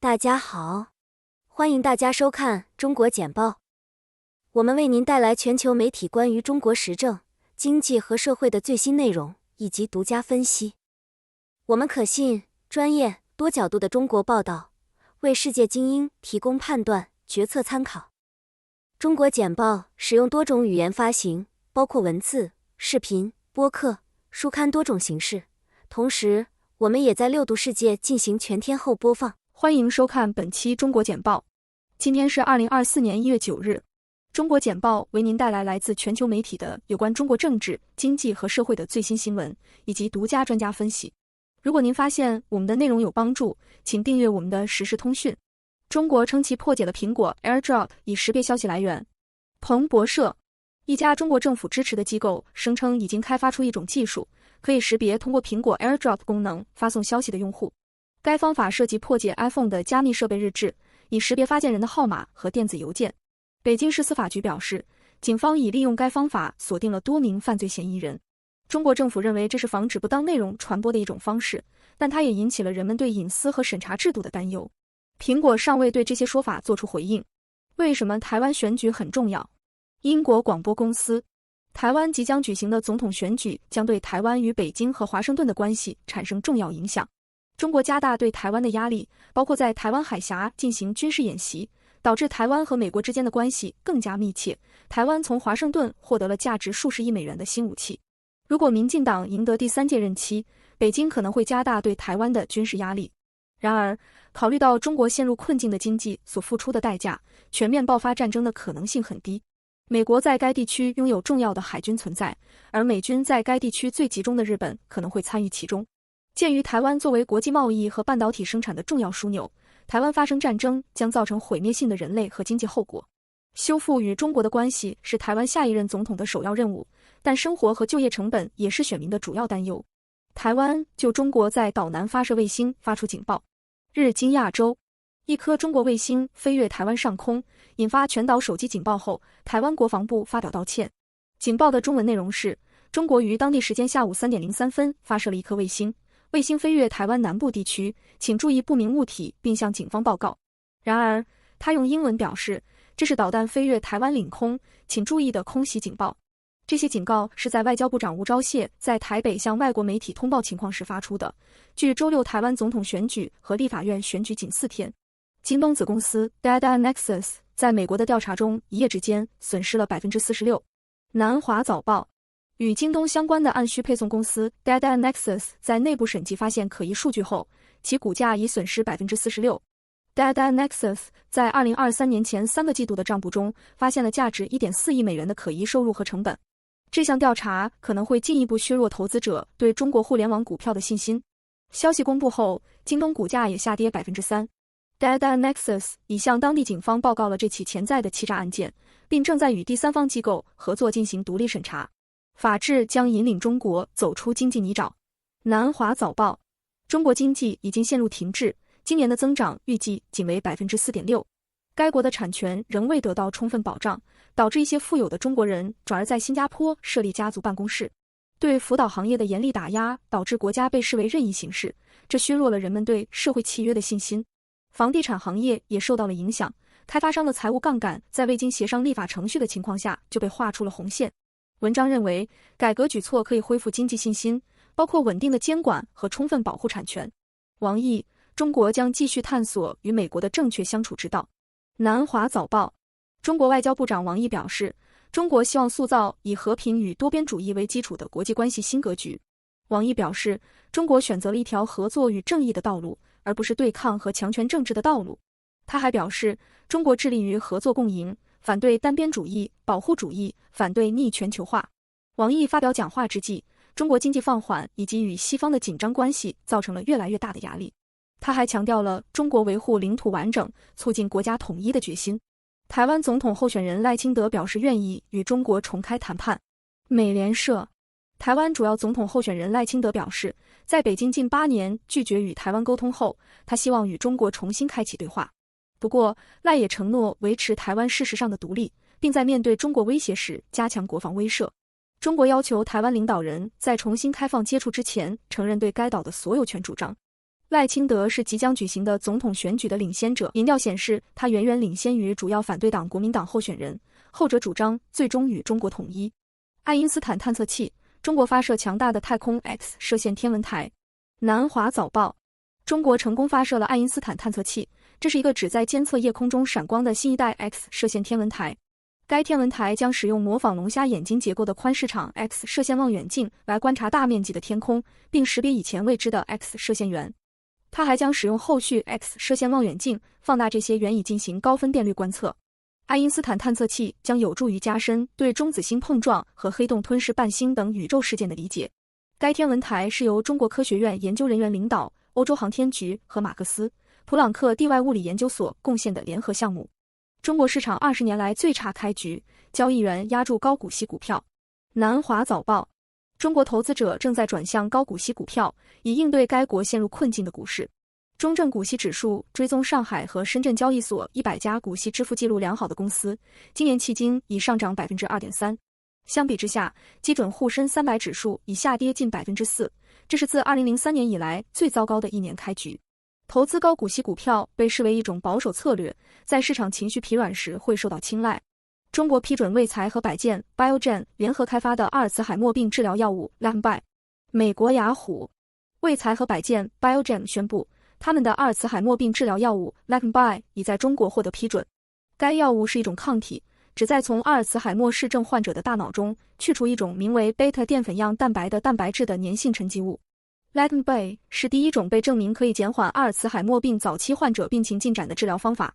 大家好，欢迎大家收看中国简报。我们为您带来全球媒体关于中国时政、经济和社会的最新内容以及独家分析。我们可信、专业、多角度的中国报道，为世界精英提供判断、决策参考。中国简报使用多种语言发行，包括文字、视频、播客、书刊多种形式。同时，我们也在6度世界进行全天候播放。欢迎收看本期中国简报。今天是2024年1月9日。中国简报为您带来来自全球媒体的有关中国政治、经济和社会的最新新闻，以及独家专家分析。如果您发现我们的内容有帮助，请订阅我们的时事通讯。中国称其破解了苹果 AirDrop 以识别消息来源。彭博社，一家中国政府支持的机构声称已经开发出一种技术，可以识别通过苹果 AirDrop 功能发送消息的用户。该方法涉及破解 iPhone 的加密设备日志，以识别发件人的号码和电子邮件。北京市司法局表示，警方已利用该方法锁定了多名犯罪嫌疑人。中国政府认为这是防止不当内容传播的一种方式，但它也引起了人们对隐私和审查制度的担忧。苹果尚未对这些说法做出回应。为什么台湾选举很重要？英国广播公司，台湾即将举行的总统选举将对台湾与北京和华盛顿的关系产生重要影响。中国加大对台湾的压力，包括在台湾海峡进行军事演习，导致台湾和美国之间的关系更加密切。台湾从华盛顿获得了价值数十亿美元的新武器。如果民进党赢得第3届任期，北京可能会加大对台湾的军事压力。然而，考虑到中国陷入困境的经济所付出的代价，全面爆发战争的可能性很低。美国在该地区拥有重要的海军存在，而美军在该地区最集中的日本可能会参与其中。鉴于台湾作为国际贸易和半导体生产的重要枢纽，台湾发生战争将造成毁灭性的人类和经济后果。修复与中国的关系是台湾下一任总统的首要任务，但生活和就业成本也是选民的主要担忧。台湾就中国在岛南发射卫星发出警报。日经亚洲，一颗中国卫星飞越台湾上空，引发全岛手机警报后，台湾国防部发表道歉。警报的中文内容是：中国于当地时间下午3点03分发射了一颗卫星，卫星飞越台湾南部地区，请注意不明物体并向警方报告。然而，他用英文表示，这是导弹飞越台湾领空，请注意的空袭警报。这些警告是在外交部长吴钊燮在台北向外国媒体通报情况时发出的。距周6台湾总统选举和立法院选举仅4天。京东子公司 Data Nexus 在美国的调查中一夜之间损失了 46%。南华早报，与京东相关的按需配送公司 Data Nexus 在内部审计发现可疑数据后，其股价已损失 46%。Data Nexus 在2023年前3个季度的账簿中发现了价值 1.4 亿美元的可疑收入和成本。这项调查可能会进一步削弱投资者对中国互联网股票的信心。消息公布后，京东股价也下跌 3%。Data Nexus 已向当地警方报告了这起潜在的欺诈案件，并正在与第三方机构合作进行独立审查。法治将引领中国走出经济泥沼。南华早报，中国经济已经陷入停滞，今年的增长预计仅为 4.6%。该国的产权仍未得到充分保障，导致一些富有的中国人转而在新加坡设立家族办公室。对辅导行业的严厉打压导致国家被视为任意行事，这削弱了人们对社会契约的信心。房地产行业也受到了影响，开发商的财务杠杆在未经协商立法程序的情况下就被画出了红线。文章认为，改革举措可以恢复经济信心，包括稳定的监管和充分保护产权。王毅，中国将继续探索与美国的正确相处之道。南华早报，中国外交部长王毅表示，中国希望塑造以和平与多边主义为基础的国际关系新格局。王毅表示，中国选择了一条合作与正义的道路，而不是对抗和强权政治的道路。他还表示，中国致力于合作共赢，反对单边主义、保护主义，反对逆全球化。王毅发表讲话之际，中国经济放缓以及与西方的紧张关系造成了越来越大的压力。他还强调了中国维护领土完整、促进国家统一的决心。台湾总统候选人赖清德表示愿意与中国重开谈判。美联社，台湾主要总统候选人赖清德表示，在北京近8年拒绝与台湾沟通后，他希望与中国重新开启对话。不过，赖也承诺维持台湾事实上的独立，并在面对中国威胁时加强国防威慑。中国要求台湾领导人在重新开放接触之前承认对该岛的所有权主张。赖清德是即将举行的总统选举的领先者，民调显示他远远领先于主要反对党国民党候选人，后者主张最终与中国统一。爱因斯坦探测器，中国发射强大的太空 X 射线天文台。南华早报，中国成功发射了爱因斯坦探测器，这是一个旨在监测夜空中闪光的新一代 X 射线天文台。该天文台将使用模仿龙虾眼睛结构的宽视场 X 射线望远镜来观察大面积的天空，并识别以前未知的 X 射线源。它还将使用后续 X 射线望远镜放大这些源以进行高分辨率观测。爱因斯坦探测器将有助于加深对中子星碰撞和黑洞吞噬伴星等宇宙事件的理解。该天文台是由中国科学院研究人员领导，欧洲航天局和马克思·普朗克地外物理研究所贡献的联合项目。中国市场20年来最差开局，交易员押注高股息股票。南华早报，中国投资者正在转向高股息股票，以应对该国陷入困境的股市。中证股息指数追踪上海和深圳交易所100家股息支付记录良好的公司，今年迄今已上涨 2.3%。相比之下，基准沪深300指数已下跌近 4%， 这是自2003年以来最糟糕的一年开局。投资高股息股票被视为一种保守策略，在市场情绪疲软时会受到青睐。中国批准卫材和百健 Biogen 联合开发的阿尔茨海默病治疗药物 Leqembi。美国雅虎，卫材和百健 Biogen 宣布，他们的阿尔茨海默病治疗药物 Leqembi 已在中国获得批准。该药物是一种抗体，旨在从阿尔茨海默氏症患者的大脑中去除一种名为贝塔淀粉样蛋白的蛋白质的粘性沉积物。Leqembi 是第一种被证明可以减缓阿尔茨海默病早期患者病情进展的治疗方法。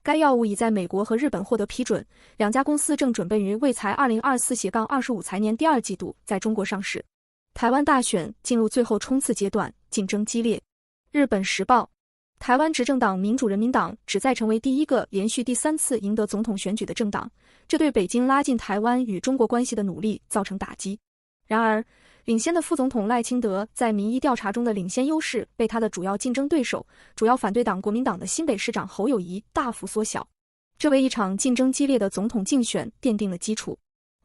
该药物已在美国和日本获得批准，两家公司正准备于卫材2024-25财年第2季度在中国上市。台湾大选进入最后冲刺阶段，竞争激烈。日本时报，台湾执政党民主人民党旨在成为第一个连续第3次赢得总统选举的政党，这对北京拉近台湾与中国关系的努力造成打击。然而，领先的副总统赖清德在民意调查中的领先优势被他的主要竞争对手、主要反对党国民党的新北市长侯友宜大幅缩小，这为一场竞争激烈的总统竞选奠定了基础。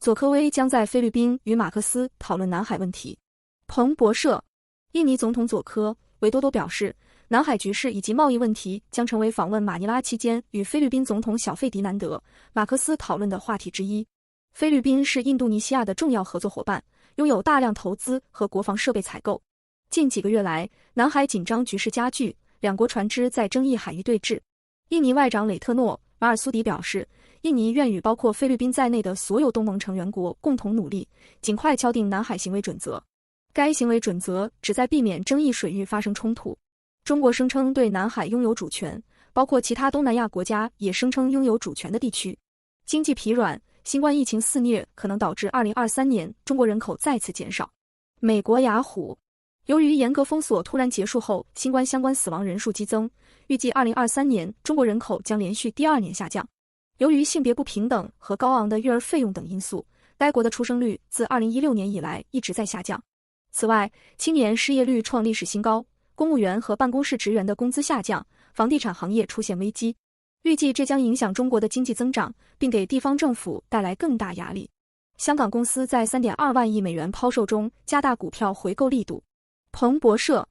佐科威将在菲律宾与马克思讨论南海问题。彭博社，印尼总统佐科维多多表示，南海局势以及贸易问题将成为访问马尼拉期间与菲律宾总统小费迪南德·马克思讨论的话题之一。菲律宾是印度尼西亚的重要合作伙伴，拥有大量投资和国防设备采购。近几个月来，南海紧张局势加剧，两国船只在争议海域对峙。印尼外长雷特诺·马尔苏迪表示，印尼愿与包括菲律宾在内的所有东盟成员国共同努力，尽快敲定南海行为准则。该行为准则旨在避免争议水域发生冲突。中国声称对南海拥有主权，包括其他东南亚国家也声称拥有主权的地区。经济疲软，新冠疫情肆虐可能导致2023年中国人口再次减少。美国雅虎，由于严格封锁突然结束后，新冠相关死亡人数激增，预计2023年中国人口将连续第2年下降。由于性别不平等和高昂的育儿费用等因素，该国的出生率自2016年以来一直在下降。此外，青年失业率创历史新高，公务员和办公室职员的工资下降，房地产行业出现危机。预计这将影响中国的经济增长，并给地方政府带来更大压力。香港公司在3.2万亿美元抛售中加大股票回购力度。彭博社，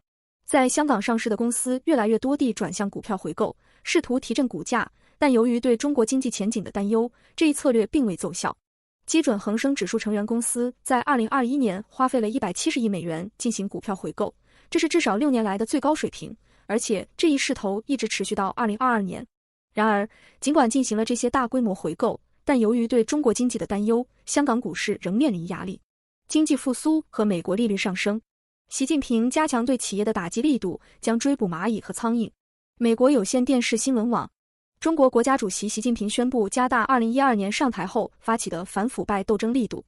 在香港上市的公司越来越多地转向股票回购，试图提振股价，但由于对中国经济前景的担忧，这一策略并未奏效。基准恒生指数成员公司在2021年花费了170亿美元进行股票回购，这是至少6年来的最高水平，而且这一势头一直持续到2022年。然而，尽管进行了这些大规模回购，但由于对中国经济的担忧，香港股市仍面临压力。经济复苏和美国利率上升，习近平加强对企业的打击力度，将追捕蚂蚁和苍蝇。美国有线电视新闻网，中国国家主席习近平宣布加大2012年上台后发起的反腐败斗争力度。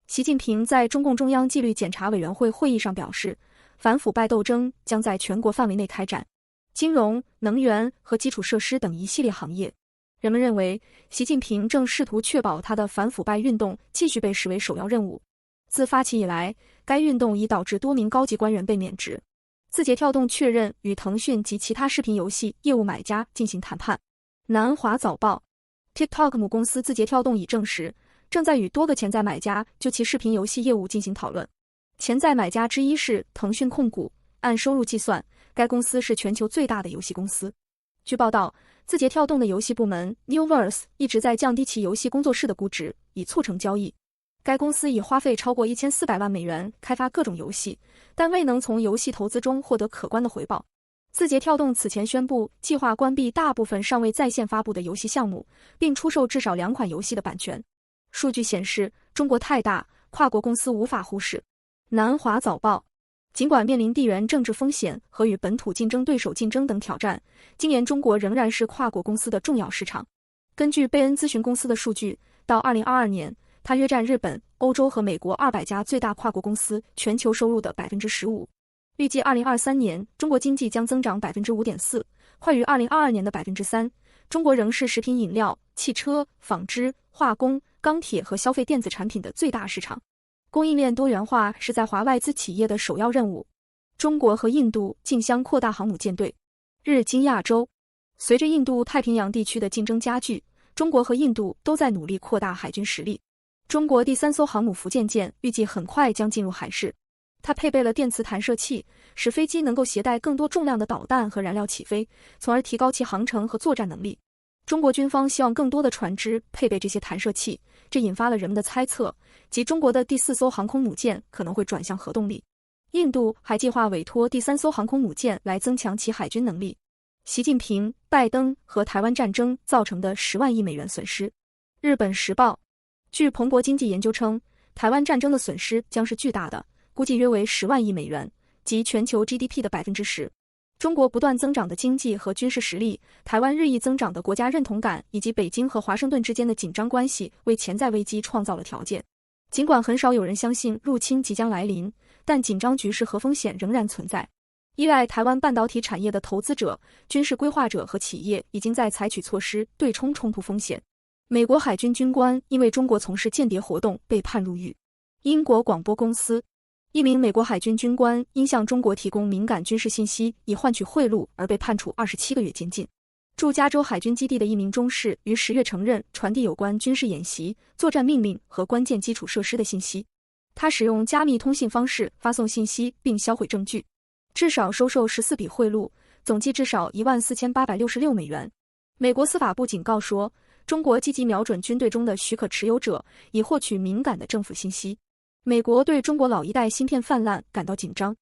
习近平在中共中央纪律检查委员会会议上表示，反腐败斗争将在全国范围内开展，金融、能源和基础设施等一系列行业。人们认为，习近平正试图确保他的反腐败运动继续被视为首要任务。自发起以来，该运动已导致多名高级官员被免职。字节跳动确认与腾讯及其他视频游戏业务买家进行谈判。南华早报， TikTok 母公司字节跳动已证实，正在与多个潜在买家就其视频游戏业务进行讨论。潜在买家之一是腾讯控股，按收入计算，该公司是全球最大的游戏公司。据报道，字节跳动的游戏部门 Newverse 一直在降低其游戏工作室的估值，以促成交易。该公司已花费超过1400万美元开发各种游戏，但未能从游戏投资中获得可观的回报。字节跳动此前宣布计划关闭大部分尚未在线发布的游戏项目，并出售至少2款游戏的版权。数据显示，中国太大，跨国公司无法忽视。南华早报，尽管面临地缘政治风险和与本土竞争对手竞争等挑战，今年中国仍然是跨国公司的重要市场。根据贝恩咨询公司的数据，到2022年，它约占日本、欧洲和美国200家最大跨国公司全球收入的 15%。预计2023年，中国经济将增长 5.4%， 快于2022年的 3%。中国仍是食品饮料、汽车、纺织、化工、钢铁和消费电子产品的最大市场。供应链多元化是在华外资企业的首要任务。中国和印度竞相扩大航母舰队。日经亚洲，随着印度太平洋地区的竞争加剧，中国和印度都在努力扩大海军实力。中国第3艘航母福建舰预计很快将进入海试，它配备了电磁弹射器，使飞机能够携带更多重量的导弹和燃料起飞，从而提高其航程和作战能力。中国军方希望更多的船只配备这些弹射器，这引发了人们的猜测，即中国的第4艘航空母舰可能会转向核动力。印度还计划委托第3艘航空母舰来增强其海军能力。习近平、拜登和台湾战争造成的10万亿美元损失。日本时报，据彭博经济研究称，台湾战争的损失将是巨大的，估计约为10万亿美元，即全球 GDP 的 10%。中国不断增长的经济和军事实力，台湾日益增长的国家认同感，以及北京和华盛顿之间的紧张关系，为潜在危机创造了条件。尽管很少有人相信入侵即将来临，但紧张局势和风险仍然存在。依赖台湾半导体产业的投资者、军事规划者和企业已经在采取措施对冲冲突风险。美国海军军官因为中国从事间谍活动被判入狱。英国广播公司，一名美国海军军官因向中国提供敏感军事信息以换取贿赂而被判处27个月监禁。驻加州海军基地的一名中士于10月承认传递有关军事演习、作战命令和关键基础设施的信息。他使用加密通信方式发送信息并销毁证据，至少收受14笔贿赂，总计至少14866美元。美国司法部警告说，中国积极瞄准军队中的许可持有者，以获取敏感的政府信息。美国对中国老一代芯片泛滥感到紧张。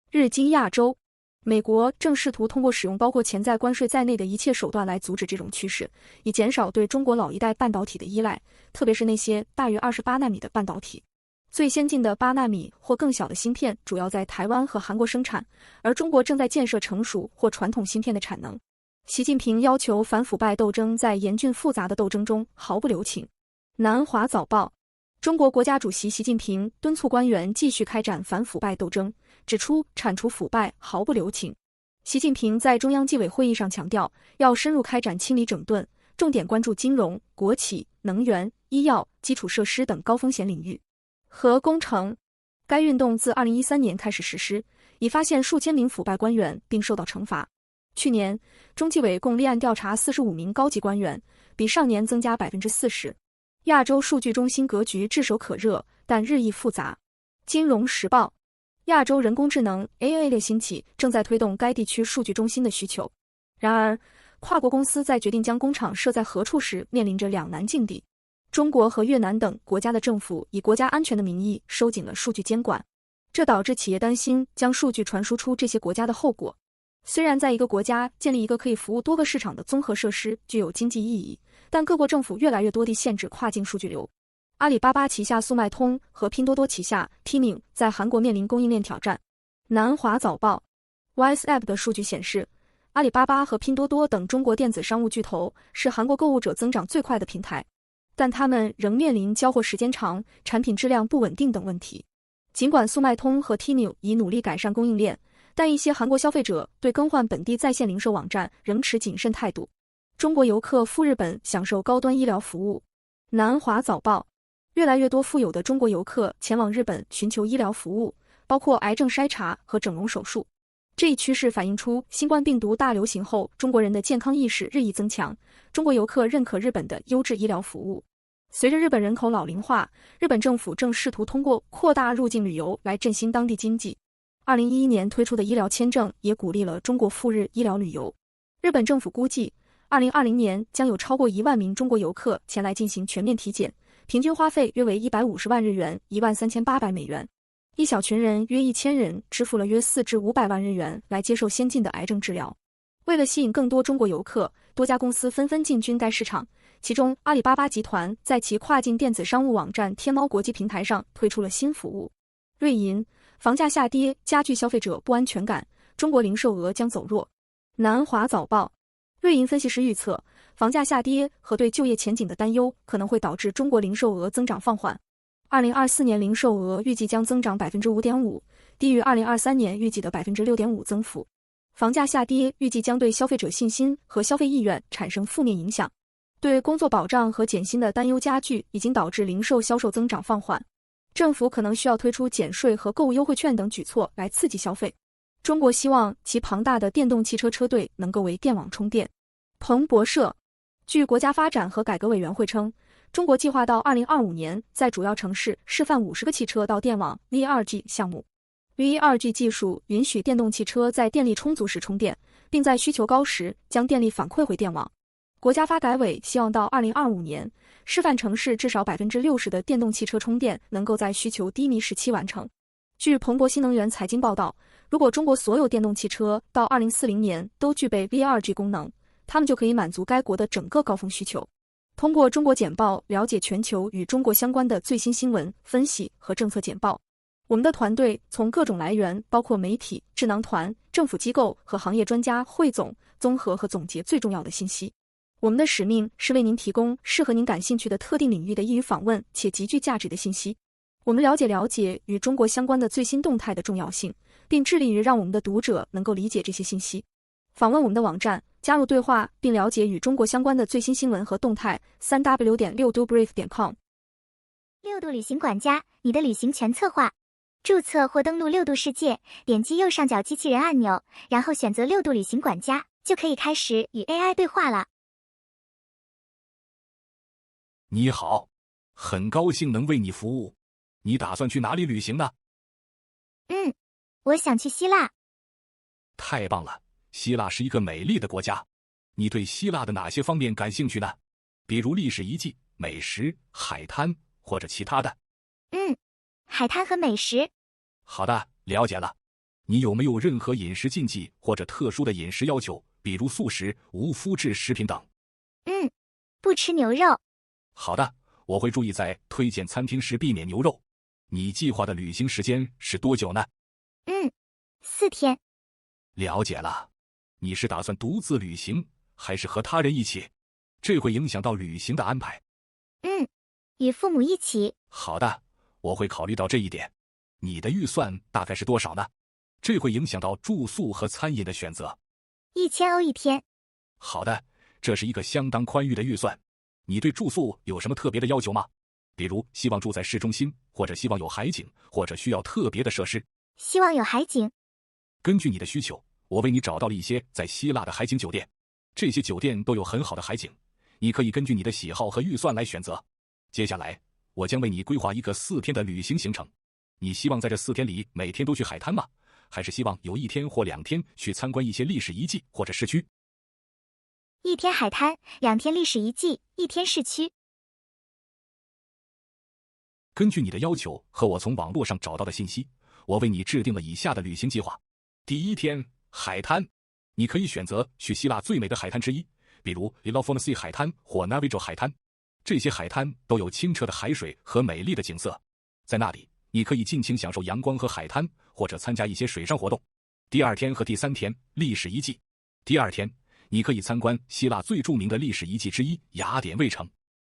日经亚洲，美国正试图通过使用包括潜在关税在内的一切手段来阻止这种趋势，以减少对中国老一代半导体的依赖，特别是那些大于28纳米的半导体。最先进的8纳米或更小的芯片主要在台湾和韩国生产，而中国正在建设成熟或传统芯片的产能。习近平要求反腐败斗争在严峻复杂的斗争中毫不留情。南华早报，中国国家主席习近平敦促官员继续开展反腐败斗争，指出铲除腐败毫不留情。习近平在中央纪委会议上强调，要深入开展清理整顿，重点关注金融、国企、能源、医药、基础设施等高风险领域。核工程，该运动自2013年开始实施，已发现数千名腐败官员并受到惩罚。去年，中纪委共立案调查45名高级官员，比上年增加 40%。亚洲数据中心格局炙手可热，但日益复杂。金融时报，亚洲人工智能 AI 的兴起正在推动该地区数据中心的需求。然而，跨国公司在决定将工厂设在何处时面临着两难境地。中国和越南等国家的政府以国家安全的名义收紧了数据监管，这导致企业担心将数据传输出这些国家的后果。虽然在一个国家建立一个可以服务多个市场的综合设施具有经济意义，但各国政府越来越多地限制跨境数据流。阿里巴巴旗下速卖通和拼多多旗下 Tmall 在韩国面临供应链挑战。南华早报 WhatsApp 的数据显示，阿里巴巴和拼多多等中国电子商务巨头是韩国购物者增长最快的平台，但他们仍面临交货时间长、产品质量不稳定等问题。尽管速卖通和 Tmall 已努力改善供应链，但一些韩国消费者对更换本地在线零售网站仍持谨慎态度。中国游客赴日本享受高端医疗服务。南华早报，越来越多富有的中国游客前往日本寻求医疗服务，包括癌症筛查和整容手术。这一趋势反映出新冠病毒大流行后中国人的健康意识日益增强，中国游客认可日本的优质医疗服务。随着日本人口老龄化，日本政府正试图通过扩大入境旅游来振兴当地经济。2011年推出的医疗签证也鼓励了中国赴日医疗旅游。日本政府估计，2020年将有超过1万名中国游客前来进行全面体检，平均花费约为150万日元，13800美元。一小群人约1000人支付了约4至500万日元来接受先进的癌症治疗。为了吸引更多中国游客，多家公司纷纷进军该市场。其中，阿里巴巴集团在其跨境电子商务网站天猫国际平台上推出了新服务。瑞银，房价下跌加剧消费者不安全感，中国零售额将走弱。南华早报，瑞银分析师预测，房价下跌和对就业前景的担忧可能会导致中国零售额增长放缓。2024年零售额预计将增长 5.5%， 低于2023年预计的 6.5% 增幅。房价下跌预计将对消费者信心和消费意愿产生负面影响。对工作保障和减薪的担忧加剧，已经导致零售销售增长放缓。政府可能需要推出减税和购物优惠券等举措来刺激消费。中国希望其庞大的电动汽车车队能够为电网充电。彭博社，据国家发展和改革委员会称，中国计划到2025年在主要城市示范50个汽车到电网 V2G 项目。V2G 技术允许电动汽车在电力充足时充电，并在需求高时将电力反馈回电网。国家发改委希望到2025年，示范城市至少 60% 的电动汽车充电能够在需求低迷时期完成。据彭博新能源财经报道，如果中国所有电动汽车到2040年都具备 V2G 功能，它们就可以满足该国的整个高峰需求。通过中国简报了解全球与中国相关的最新新闻、分析和政策简报。我们的团队从各种来源，包括媒体、智囊团、政府机构和行业专家汇总、综合和总结最重要的信息。我们的使命是为您提供适合您感兴趣的特定领域的易于访问且极具价值的信息。我们了解与中国相关的最新动态的重要性，并致力于让我们的读者能够理解这些信息。访问我们的网站，加入对话，并了解与中国相关的最新新闻和动态。3w.6dubrief.com。 六度旅行管家，你的旅行全策划。注册或登录六度世界，点击右上角机器人按钮，然后选择六度旅行管家，就可以开始与 AI 对话了。你好，很高兴能为你服务。你打算去哪里旅行呢？我想去希腊。太棒了，希腊是一个美丽的国家。你对希腊的哪些方面感兴趣呢？比如历史遗迹、美食、海滩或者其他的？海滩和美食。好的，了解了。你有没有任何饮食禁忌或者特殊的饮食要求，比如素食、无麸质食品等？不吃牛肉。好的，我会注意在推荐餐厅时避免牛肉。你计划的旅行时间是多久呢？4天。了解了。你是打算独自旅行，还是和他人一起？这会影响到旅行的安排。与父母一起。好的，我会考虑到这一点。你的预算大概是多少呢？这会影响到住宿和餐饮的选择。1000欧一天。好的，这是一个相当宽裕的预算。你对住宿有什么特别的要求吗？比如希望住在市中心，或者希望有海景，或者需要特别的设施？希望有海景。根据你的需求，我为你找到了一些在希腊的海景酒店。这些酒店都有很好的海景，你可以根据你的喜好和预算来选择。接下来，我将为你规划一个4天的旅行行程。你希望在这4天里每天都去海滩吗？还是希望有1天或2天去参观一些历史遗迹或者市区？1天海滩，2天历史遗迹，1天市区。根据你的要求和我从网络上找到的信息，我为你制定了以下的旅行计划。第1天，海滩。你可以选择去希腊最美的海滩之一，比如 Elafonisi 海滩或 Navigo 海滩。这些海滩都有清澈的海水和美丽的景色。在那里，你可以尽情享受阳光和海滩，或者参加一些水上活动。第2天和第3天，历史遗迹。第2天，你可以参观希腊最著名的历史遗迹之一雅典卫城。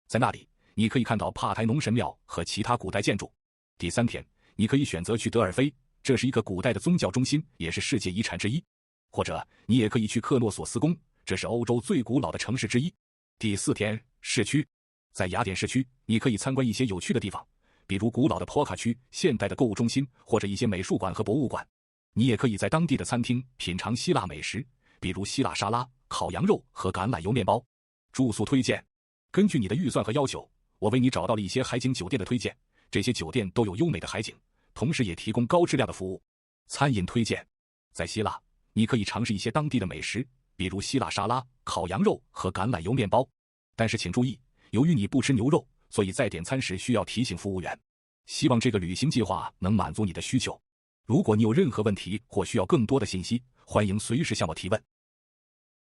在那里，你可以看到帕台农神庙和其他古代建筑。第3天，你可以选择去德尔菲，这是一个古代的宗教中心，也是世界遗产之一。或者你也可以去克诺索斯宫，这是欧洲最古老的城市之一。第4天，市区。在雅典市区，你可以参观一些有趣的地方，比如古老的坡卡区、现代的购物中心，或者一些美术馆和博物馆。你也可以在当地的餐厅品尝希腊美食，比如希腊沙拉、烤羊肉和橄榄油面包。住宿推荐。根据你的预算和要求，我为你找到了一些海景酒店的推荐。这些酒店都有优美的海景，同时也提供高质量的服务。餐饮推荐：在希腊，你可以尝试一些当地的美食，比如希腊沙拉、烤羊肉和橄榄油面包。但是请注意，由于你不吃牛肉，所以在点餐时需要提醒服务员。希望这个旅行计划能满足你的需求。如果你有任何问题或需要更多的信息，欢迎随时向我提问。